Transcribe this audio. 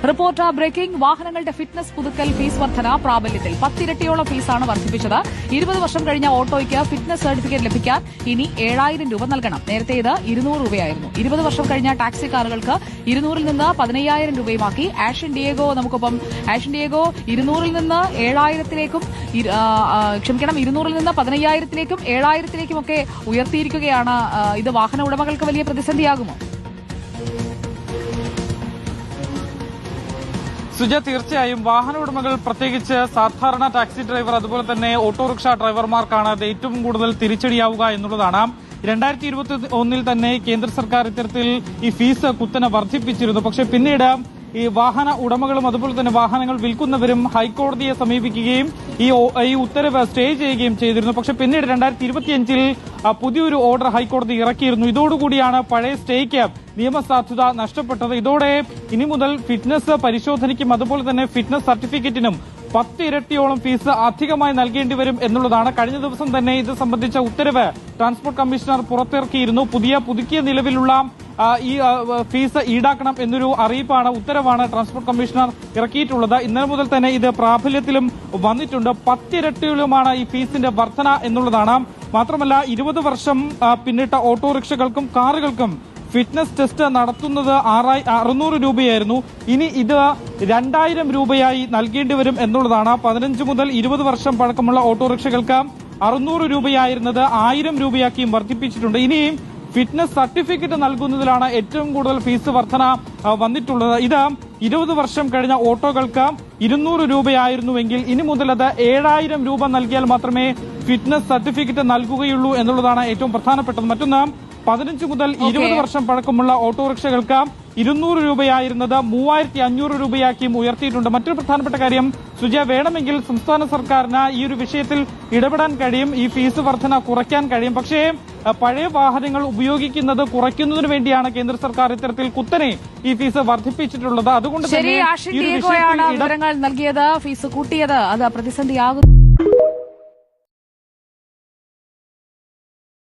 Report breaking. വാഹനങ്ങളുടെ fitness പുതുക്കൽ fees വർധന പ്രാബല്യത്തിൽ 10 ഇരട്ടിയോളം ഫീസാണ് വർദ്ധിപ്പിച്ചത്. 20 വർഷം കഴിഞ്ഞ ഓട്ടോയ്ക്ക് ഫിറ്റ്നസ് സർട്ടിഫിക്കറ്റ് ലഭിക്കാൻ ഇനി 7000 രൂപ നൽകണം. നേരത്തെ ഇത് 200 രൂപയായിരുന്നു. 20 വർഷം കഴിഞ്ഞ ടാക്സി കാറുകൾക്ക് 200-ൽ നിന്ന് 15000 രൂപയുമാക്കി. ആഷൻ ഡിയേഗോ നമുക്കൊപ്പം. ആഷൻ ഡിയേഗോ 200-ൽ നിന്ന് 7000-ലേക്കും 200-ൽ നിന്ന് 15000-ലേക്കും 7000-ലേക്കും ഒക്കെ ഉയർത്തിയിരിക്കുകയാണ്. ഇത് വാഹന ഉടമകൾക്ക് വലിയ പ്രതിസന്ധിയാകുമോ? സുജ, തീർച്ചയായും വാഹന ഉടമകൾ, പ്രത്യേകിച്ച് സാധാരണ ടാക്സി ഡ്രൈവർ അതുപോലെ തന്നെ ഓട്ടോറിക്ഷ ഡ്രൈവർമാർക്കാണ് അത് ഏറ്റവും കൂടുതൽ തിരിച്ചടിയാവുക എന്നുള്ളതാണ്. 2021-ൽ തന്നെ കേന്ദ്ര സർക്കാർ ഇത്തരത്തിൽ ഈ ഫീസ് കുത്തനെ വർദ്ധിപ്പിച്ചിരുന്നു. പക്ഷേ പിന്നീട് ഈ വാഹന ഉടമകളും അതുപോലെ തന്നെ വാഹനങ്ങൾ വിൽക്കുന്നവരും ഹൈക്കോടതിയെ സമീപിക്കുകയും ഈ ഉത്തരവ് സ്റ്റേ ചെയ്യുകയും ചെയ്തിരുന്നു. പക്ഷേ പിന്നീട് 2025-ൽ പുതിയൊരു ഓർഡർ ഹൈക്കോടതി ഇറക്കിയിരുന്നു. ഇതോടുകൂടിയാണ് പഴയ സ്റ്റേക്ക് നിയമസാധുത നഷ്ടപ്പെട്ടത്. ഇതോടെ ഇനി മുതൽ ഫിറ്റ്നസ് പരിശോധനയ്ക്കും അതുപോലെ തന്നെ ഫിറ്റ്നസ് സർട്ടിഫിക്കറ്റിനും 10 ഇരട്ടിയോളം ഫീസ് അധികമായി നൽകേണ്ടി വരും എന്നുള്ളതാണ്. കഴിഞ്ഞ ദിവസം തന്നെ ഇത് സംബന്ധിച്ച ഉത്തരവ് ട്രാൻസ്പോർട്ട് കമ്മീഷണർ പുറത്തിറക്കിയിരുന്നു. പുതുക്കിയ നിലവിലുള്ള ഈ ഫീസ് ഈടാക്കണം എന്നൊരു ഉത്തരവാണ് ട്രാൻസ്പോർട്ട് കമ്മീഷണർ ഇറക്കിയിട്ടുള്ളത്. ഇന്നലെ മുതൽ തന്നെ ഇത് പ്രാബല്യത്തിലും വന്നിട്ടുണ്ട്. 10 ഇരട്ടിയിലുമാണ് ഈ ഫീസിന്റെ വർധന എന്നുള്ളതാണ്. മാത്രമല്ല 20 വർഷം പിന്നിട്ട ഓട്ടോറിക്ഷകൾക്കും കാറുകൾക്കും ഫിറ്റ്നസ് ടെസ്റ്റ് നടത്തുന്നത് 600 രൂപയായിരുന്നു. ഇനി ഇത് 2000 രൂപയായി നൽകേണ്ടി വരും എന്നുള്ളതാണ്. 15 മുതൽ 20 വർഷം പഴക്കമുള്ള ഓട്ടോറിക്ഷകൾക്ക് 600 രൂപയായിരുന്നത് 1000 രൂപയാക്കിയും വർദ്ധിപ്പിച്ചിട്ടുണ്ട്. ഇനിയും ഫിറ്റ്നസ് സർട്ടിഫിക്കറ്റ് നൽകുന്നതിലാണ് ഏറ്റവും കൂടുതൽ ഫീസ് വർധന വന്നിട്ടുള്ളത്. ഇത് 20 വർഷം കഴിഞ്ഞ ഓട്ടോകൾക്ക് 200 രൂപയായിരുന്നുവെങ്കിൽ ഇനി മുതൽ അത് 7000 രൂപ നൽകിയാൽ മാത്രമേ ഫിറ്റ്നസ് സർട്ടിഫിക്കറ്റ് നൽകുകയുള്ളൂ എന്നുള്ളതാണ് ഏറ്റവും പ്രധാനപ്പെട്ടത്. മറ്റൊന്ന്, 15 മുതൽ 20 വർഷം പഴക്കമുള്ള ഓട്ടോറിക്ഷകൾക്ക് 200 രൂപയായിരുന്നത് 3500 രൂപയാക്കിയും ഉയർത്തിയിട്ടുണ്ട്. മറ്റൊരു പ്രധാനപ്പെട്ട കാര്യം സുജ, വേണമെങ്കിൽ സംസ്ഥാന സർക്കാരിന് ഈ ഒരു വിഷയത്തിൽ ഇടപെടാൻ കഴിയും, ഈ ഫീസ് വർധന കുറയ്ക്കാൻ കഴിയും. പക്ഷേ പഴയ വാഹനങ്ങൾ ഉപയോഗിക്കുന്നത് കുറയ്ക്കുന്നതിന് വേണ്ടിയാണ് കേന്ദ്ര സർക്കാർ ഇത്തരത്തിൽ കുത്തനെ ഈ ഫീസ് വർദ്ധിപ്പിച്ചിട്ടുള്ളത്. അതുകൊണ്ട് തന്നെ വിവരങ്ങൾ നൽകിയത്. ഫീസ് കൂട്ടിയത് അത് പ്രതിസന്ധിയാകുന്നു.